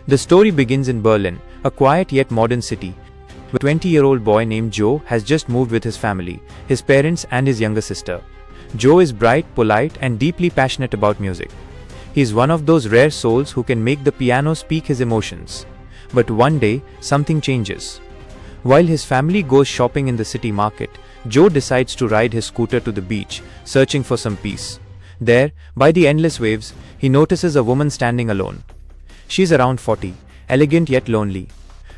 The story begins in Berlin, a quiet yet modern city. A 20-year-old boy named Joe has just moved with his family, his parents and his younger sister. Joe is bright, polite, and deeply passionate about music. He is one of those rare souls who can make the piano speak his emotions. But one day, something changes. While his family goes shopping in the city market, Joe decides to ride his scooter to the beach, searching for some peace. There, by the endless waves, he notices a woman standing alone. She's around 40, elegant yet lonely.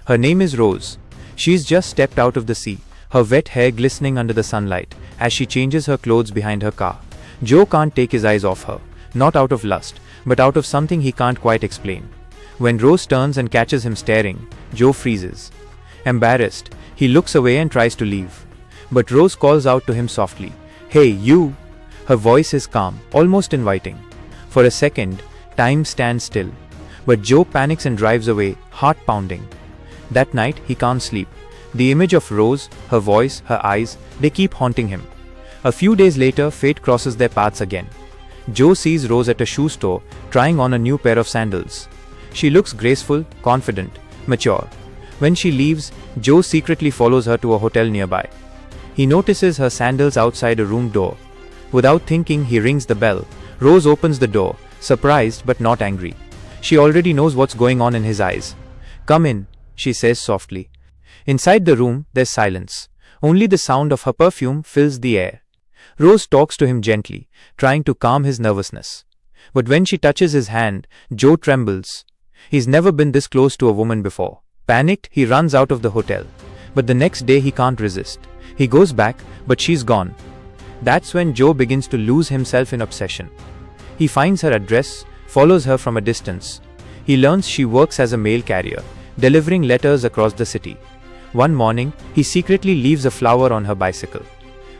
Her name is Rose. She's just stepped out of the sea, her wet hair glistening under the sunlight, as she changes her clothes behind her car. Joe can't take his eyes off her, not out of lust, but out of something he can't quite explain. When Rose turns and catches him staring, Joe freezes. Embarrassed, he looks away and tries to leave. But Rose calls out to him softly, "Hey, you!" Her voice is calm, almost inviting. For a second, time stands still. But Joe panics and drives away, heart pounding. That night, he can't sleep. The image of Rose, her voice, her eyes, they keep haunting him. A few days later, fate crosses their paths again. Joe sees Rose at a shoe store, trying on a new pair of sandals. She looks graceful, confident, mature. When she leaves, Joe secretly follows her to a hotel nearby. He notices her sandals outside a room door. Without thinking, he rings the bell. Rose opens the door, surprised but not angry. She already knows what's going on in his eyes. "Come in," she says softly. Inside the room, there's silence. Only the sound of her perfume fills the air. Rose talks to him gently, trying to calm his nervousness. But when she touches his hand, Joe trembles. He's never been this close to a woman before. Panicked, he runs out of the hotel. But the next day he can't resist. He goes back, but she's gone. That's when Joe begins to lose himself in obsession. He finds her address, follows her from a distance. He learns she works as a mail carrier, delivering letters across the city. One morning, he secretly leaves a flower on her bicycle.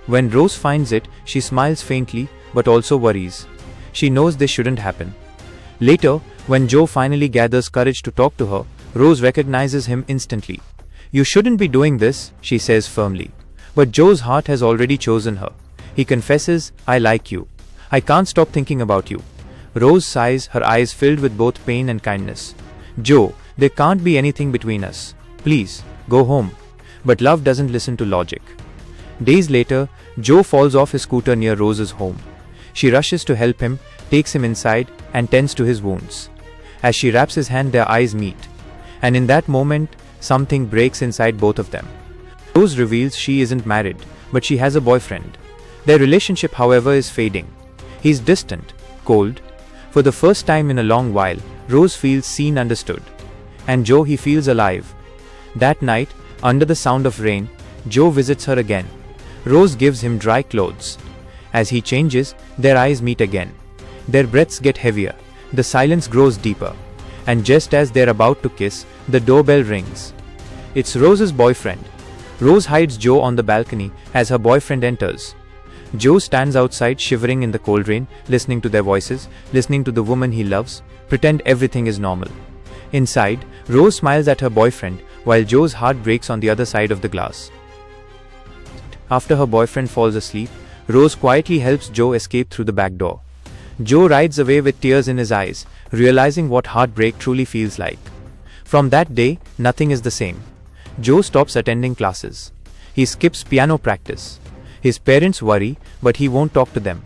When Rose finds it, she smiles faintly, but also worries. She knows this shouldn't happen. Later, when Joe finally gathers courage to talk to her, Rose recognizes him instantly. "You shouldn't be doing this," she says firmly. But Joe's heart has already chosen her. He confesses, "I like you. I can't stop thinking about you." Rose sighs, her eyes filled with both pain and kindness. "Joe, there can't be anything between us. Please, go home." But love doesn't listen to logic. Days later, Joe falls off his scooter near Rose's home. She rushes to help him, takes him inside, and tends to his wounds. As she wraps his hand, their eyes meet. And in that moment, something breaks inside both of them. Rose reveals she isn't married, but she has a boyfriend. Their relationship, however, is fading. He's distant, cold. For the first time in a long while, Rose feels seen, understood. And Joe, he feels alive. That night, under the sound of rain, Joe visits her again. Rose gives him dry clothes. As he changes, their eyes meet again. Their breaths get heavier. The silence grows deeper. And just as they're about to kiss, the doorbell rings. It's Rose's boyfriend. Rose hides Joe on the balcony as her boyfriend enters. Joe stands outside shivering in the cold rain, listening to their voices, listening to the woman he loves, pretend everything is normal. Inside, Rose smiles at her boyfriend, while Joe's heart breaks on the other side of the glass. After her boyfriend falls asleep, Rose quietly helps Joe escape through the back door. Joe rides away with tears in his eyes, realizing what heartbreak truly feels like. From that day, nothing is the same. Joe stops attending classes. He skips piano practice. His parents worry, but he won't talk to them.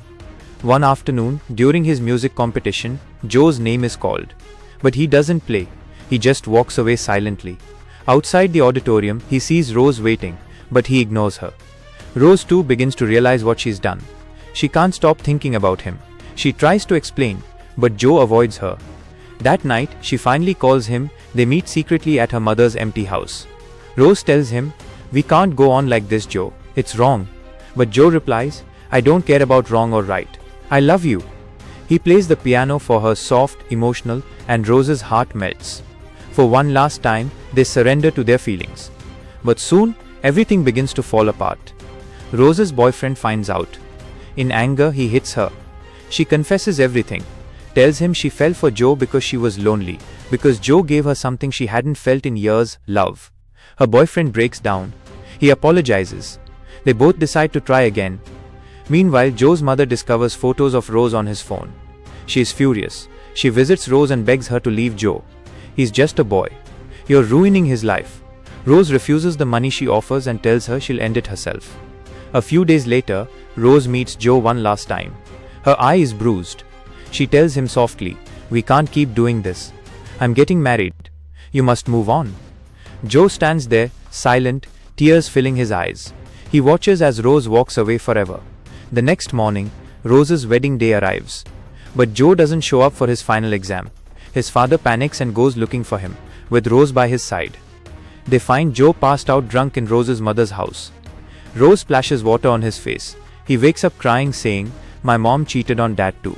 One afternoon, during his music competition, Joe's name is called. But he doesn't play. He just walks away silently. Outside the auditorium, he sees Rose waiting, but he ignores her. Rose too begins to realize what she's done. She can't stop thinking about him. She tries to explain, but Joe avoids her. That night, she finally calls him. They meet secretly at her mother's empty house. Rose tells him, "We can't go on like this, Joe. It's wrong." But Joe replies, "I don't care about wrong or right. I love you." He plays the piano for her, soft, emotional, and Rose's heart melts. For one last time, they surrender to their feelings. But soon, everything begins to fall apart. Rose's boyfriend finds out. In anger, he hits her. She confesses everything, tells him she fell for Joe because she was lonely, because Joe gave her something she hadn't felt in years, love. Her boyfriend breaks down. He apologizes. They both decide to try again. Meanwhile, Joe's mother discovers photos of Rose on his phone. She is furious. She visits Rose and begs her to leave Joe. He's just a boy. You're ruining his life. Rose refuses the money she offers and tells her she'll end it herself. A few days later, Rose meets Joe one last time. Her eye is bruised. She tells him softly, "We can't keep doing this. I'm getting married. You must move on." Joe stands there, silent, tears filling his eyes. He watches as Rose walks away forever. The next morning, Rose's wedding day arrives. But Joe doesn't show up for his final exam. His father panics and goes looking for him, with Rose by his side. They find Joe passed out drunk in Rose's mother's house. Rose splashes water on his face. He wakes up crying, saying, "My mom cheated on dad too."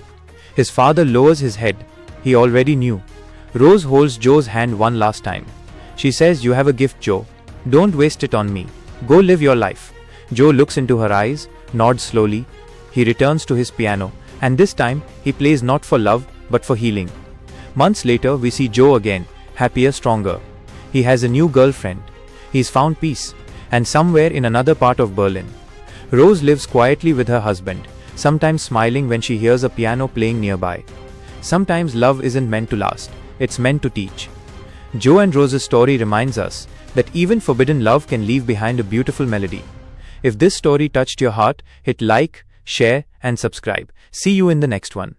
His father lowers his head. He already knew. Rose holds Joe's hand one last time. She says, "You have a gift, Joe. Don't waste it on me. Go live your life." Joe looks into her eyes, nods slowly. He returns to his piano, and this time, he plays not for love, but for healing. Months later, we see Joe again, happier, stronger. He has a new girlfriend. He's found peace, and somewhere in another part of Berlin. Rose lives quietly with her husband, sometimes smiling when she hears a piano playing nearby. Sometimes love isn't meant to last, it's meant to teach. Joe and Rose's story reminds us that even forbidden love can leave behind a beautiful melody. If this story touched your heart, hit like, share, and subscribe. See you in the next one.